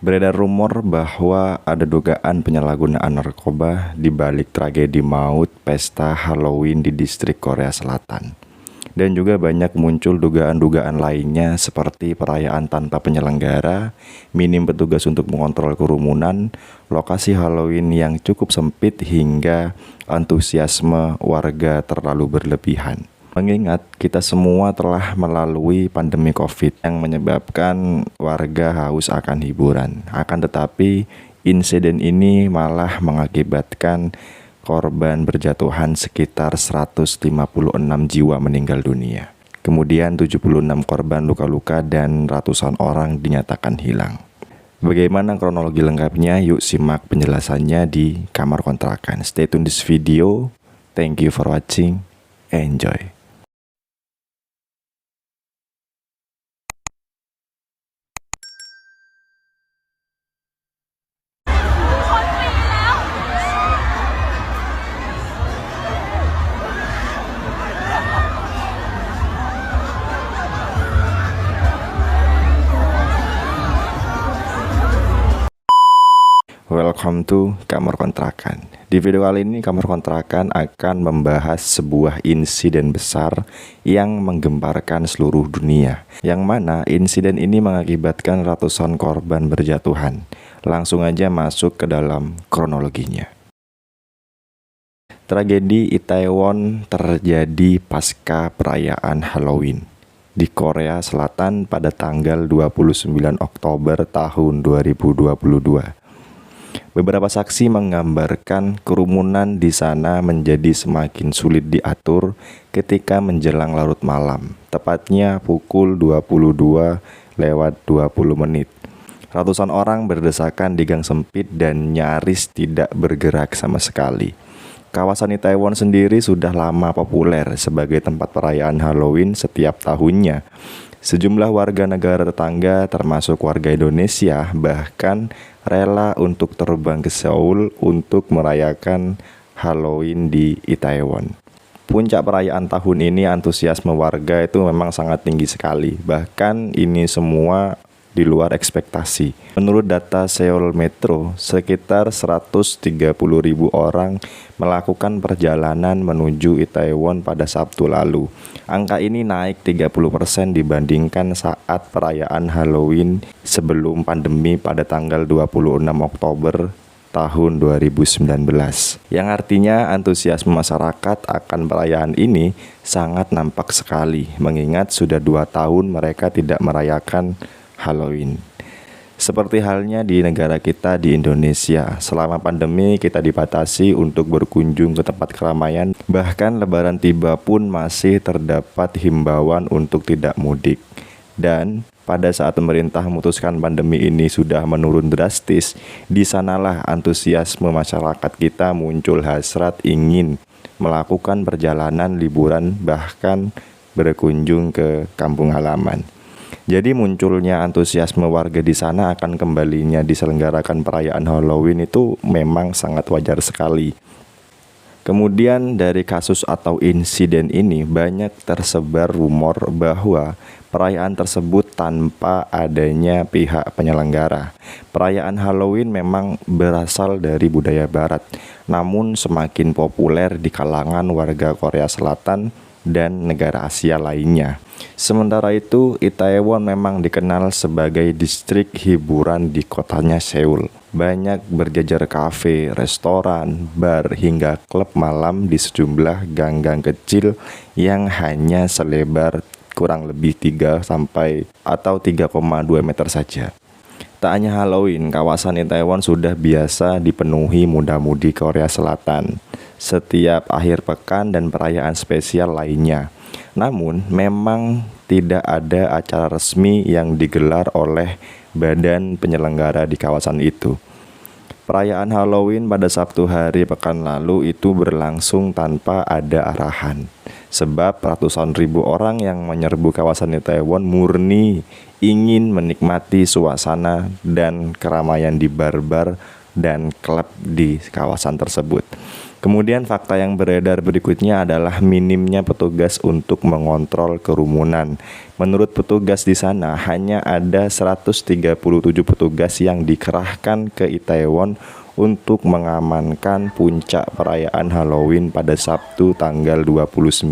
Beredar rumor bahwa ada dugaan penyalahgunaan narkoba di balik tragedi maut pesta Halloween di distrik Korea Selatan. Dan juga banyak muncul dugaan-dugaan lainnya seperti perayaan tanpa penyelenggara, minim petugas untuk mengontrol kerumunan, lokasi Halloween yang cukup sempit hingga antusiasme warga terlalu berlebihan. Mengingat kita semua telah melalui pandemi COVID yang menyebabkan warga haus akan hiburan. Akan tetapi insiden ini malah mengakibatkan korban berjatuhan sekitar 156 jiwa meninggal dunia. Kemudian 76 korban luka-luka dan ratusan orang dinyatakan hilang. Bagaimana kronologi lengkapnya? Yuk simak penjelasannya di Kamar Kontrakan. Stay tune this video. Thank you for watching. Enjoy. Welcome to Kamar Kontrakan. Di video kali ini Kamar Kontrakan akan membahas sebuah insiden besar yang menggemparkan seluruh dunia, yang mana insiden ini mengakibatkan ratusan korban berjatuhan. Langsung aja masuk ke dalam kronologinya. Tragedi Itaewon terjadi pasca perayaan Halloween di Korea Selatan pada tanggal 29 Oktober tahun 2022. Beberapa saksi menggambarkan kerumunan di sana menjadi semakin sulit diatur ketika menjelang larut malam, tepatnya pukul 22:20. Ratusan orang berdesakan di gang sempit dan nyaris tidak bergerak sama sekali. Kawasan Itaewon sendiri sudah lama populer sebagai tempat perayaan Halloween setiap tahunnya. Sejumlah warga negara tetangga termasuk warga Indonesia bahkan rela untuk terbang ke Seoul untuk merayakan Halloween di Itaewon. Puncak perayaan tahun ini antusiasme warga itu memang sangat tinggi sekali. Bahkan ini semua di luar ekspektasi. Menurut data Seoul Metro, sekitar 130.000 orang melakukan perjalanan menuju Itaewon pada Sabtu lalu. Angka ini naik 30% dibandingkan saat perayaan Halloween sebelum pandemi pada tanggal 26 Oktober tahun 2019. Yang artinya antusiasme masyarakat akan perayaan ini sangat nampak sekali, mengingat sudah 2 tahun mereka tidak merayakan Halloween. Seperti halnya di negara kita di Indonesia, selama pandemi kita dibatasi untuk berkunjung ke tempat keramaian. Bahkan lebaran tiba pun masih terdapat himbauan untuk tidak mudik. Dan pada saat pemerintah memutuskan pandemi ini sudah menurun drastis, di sanalah antusiasme masyarakat kita muncul hasrat ingin melakukan perjalanan liburan bahkan berkunjung ke kampung halaman. Jadi munculnya antusiasme warga di sana akan kembalinya diselenggarakan perayaan Halloween itu memang sangat wajar sekali. Kemudian dari kasus atau insiden ini banyak tersebar rumor bahwa perayaan tersebut tanpa adanya pihak penyelenggara. Perayaan Halloween memang berasal dari budaya barat, namun semakin populer di kalangan warga Korea Selatan dan negara Asia lainnya. Sementara itu, Itaewon memang dikenal sebagai distrik hiburan di kotanya Seoul. Banyak berjajar kafe, restoran, bar, hingga klub malam di sejumlah gang-gang kecil yang hanya selebar kurang lebih 3 sampai atau 3,2 meter saja. Tak hanya Halloween, kawasan Itaewon sudah biasa dipenuhi muda-mudi Korea Selatan setiap akhir pekan dan perayaan spesial lainnya. Namun, memang tidak ada acara resmi yang digelar oleh badan penyelenggara di kawasan itu. Perayaan Halloween pada Sabtu hari pekan lalu itu berlangsung tanpa ada arahan. Sebab ratusan ribu orang yang menyerbu kawasan Itaewon murni ingin menikmati suasana dan keramaian di bar-bar dan klub di kawasan tersebut. Kemudian fakta yang beredar berikutnya adalah minimnya petugas untuk mengontrol kerumunan. Menurut petugas di sana hanya ada 137 petugas yang dikerahkan ke Itaewon untuk mengamankan puncak perayaan Halloween pada Sabtu tanggal 29.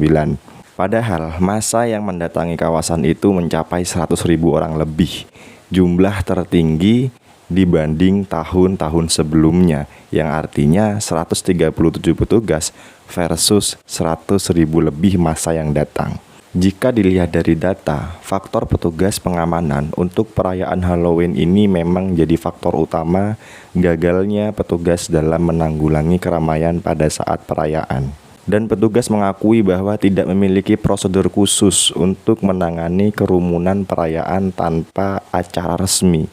Padahal massa yang mendatangi kawasan itu mencapai 100.000 orang lebih. Jumlah tertinggi dibanding tahun-tahun sebelumnya, yang artinya 137 petugas versus 100.000 lebih massa yang datang. Jika dilihat dari data, faktor petugas pengamanan untuk perayaan Halloween ini memang jadi faktor utama gagalnya petugas dalam menanggulangi keramaian pada saat perayaan. Dan petugas mengakui bahwa tidak memiliki prosedur khusus untuk menangani kerumunan perayaan tanpa acara resmi.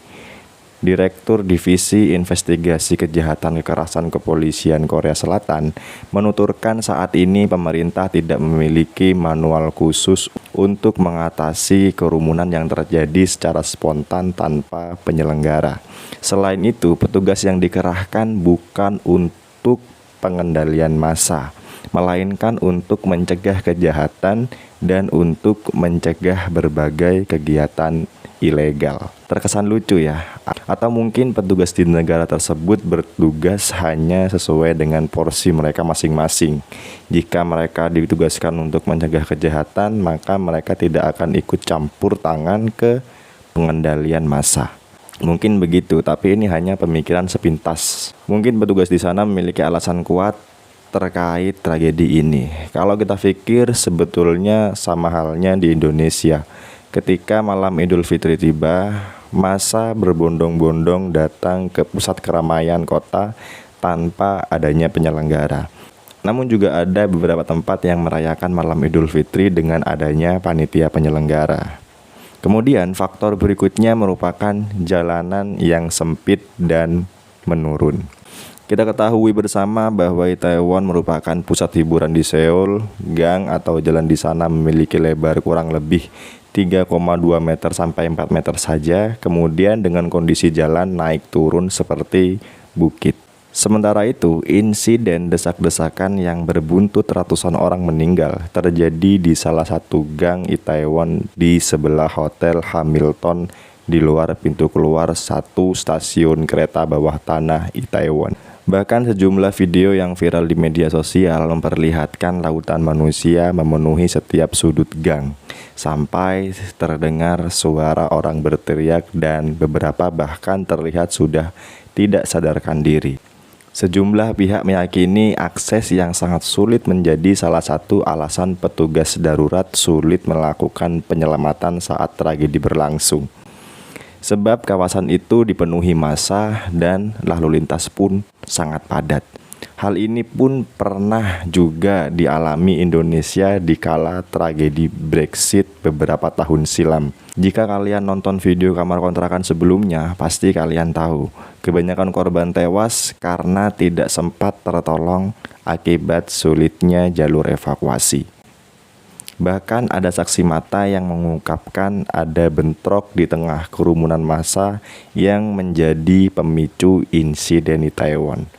Direktur Divisi Investigasi Kejahatan Kekerasan Kepolisian Korea Selatan menuturkan saat ini pemerintah tidak memiliki manual khusus untuk mengatasi kerumunan yang terjadi secara spontan tanpa penyelenggara. Selain itu, petugas yang dikerahkan bukan untuk pengendalian massa, melainkan untuk mencegah kejahatan dan untuk mencegah berbagai kegiatan ilegal. Terkesan lucu ya, atau mungkin petugas di negara tersebut bertugas hanya sesuai dengan porsi mereka masing-masing. Jika mereka ditugaskan untuk mencegah kejahatan, maka mereka tidak akan ikut campur tangan ke pengendalian massa. Mungkin begitu, tapi ini hanya pemikiran sepintas. Mungkin petugas di sana memiliki alasan kuat terkait tragedi ini. Kalau kita pikir sebetulnya sama halnya di Indonesia. Ketika malam Idul Fitri tiba, massa berbondong-bondong datang ke pusat keramaian kota tanpa adanya penyelenggara. Namun juga ada beberapa tempat yang merayakan malam Idul Fitri dengan adanya panitia penyelenggara. Kemudian faktor berikutnya merupakan jalanan yang sempit dan menurun. Kita ketahui bersama bahwa Itaewon merupakan pusat hiburan di Seoul. Gang atau jalan di sana memiliki lebar kurang lebih 3,2 meter sampai 4 meter saja, kemudian dengan kondisi jalan naik turun seperti bukit. Sementara itu, insiden desak-desakan yang berbuntut ratusan orang meninggal terjadi di salah satu gang Itaewon di sebelah Hotel Hamilton di luar pintu keluar satu stasiun kereta bawah tanah Itaewon. Bahkan sejumlah video yang viral di media sosial memperlihatkan lautan manusia memenuhi setiap sudut gang, sampai terdengar suara orang berteriak dan beberapa bahkan terlihat sudah tidak sadarkan diri. Sejumlah pihak meyakini akses yang sangat sulit menjadi salah satu alasan petugas darurat sulit melakukan penyelamatan saat tragedi berlangsung. Sebab kawasan itu dipenuhi massa dan lalu lintas pun sangat padat. Hal ini pun pernah juga dialami Indonesia di kala tragedi Brexit beberapa tahun silam. Jika kalian nonton video kamar kontrakan sebelumnya, pasti kalian tahu kebanyakan korban tewas karena tidak sempat tertolong akibat sulitnya jalur evakuasi. Bahkan ada saksi mata yang mengungkapkan ada bentrok di tengah kerumunan massa yang menjadi pemicu insiden Itaewon.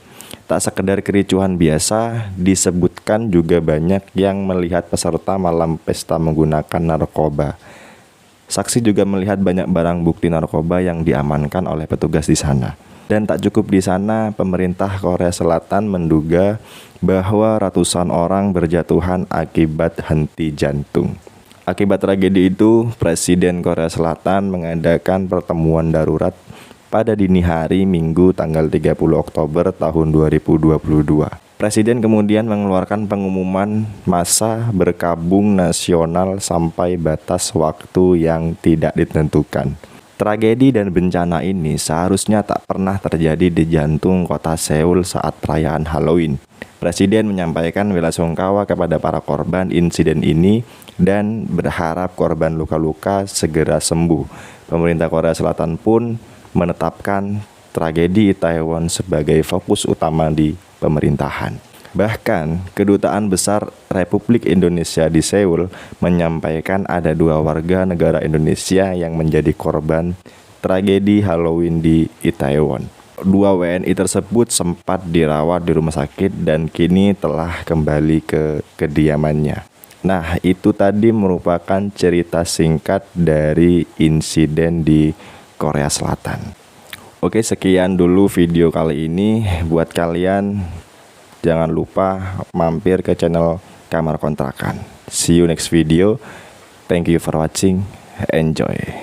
Tak sekedar kericuhan biasa, disebutkan juga banyak yang melihat peserta malam pesta menggunakan narkoba. Saksi juga melihat banyak barang bukti narkoba yang diamankan oleh petugas di sana. Dan tak cukup di sana, pemerintah Korea Selatan menduga bahwa ratusan orang berjatuhan akibat henti jantung. Akibat tragedi itu, Presiden Korea Selatan mengadakan pertemuan darurat pada dini hari Minggu tanggal 30 Oktober tahun 2022. Presiden kemudian mengeluarkan pengumuman masa berkabung nasional sampai batas waktu yang tidak ditentukan. Tragedi dan bencana ini seharusnya tak pernah terjadi di jantung kota Seoul saat perayaan Halloween. Presiden menyampaikan belasungkawa kepada para korban insiden ini dan berharap korban luka-luka segera sembuh. Pemerintah Korea Selatan pun menetapkan tragedi Itaewon sebagai fokus utama di pemerintahan. Bahkan, Kedutaan Besar Republik Indonesia di Seoul menyampaikan ada 2 warga negara Indonesia yang menjadi korban tragedi Halloween di Itaewon. Dua WNI tersebut sempat dirawat di rumah sakit dan kini telah kembali ke kediamannya. Nah, itu tadi merupakan cerita singkat dari insiden di Korea Selatan. Oke, sekian dulu video kali ini. Buat kalian, jangan lupa mampir ke channel Kamar Kontrakan. See you next video. Thank you for watching. Enjoy.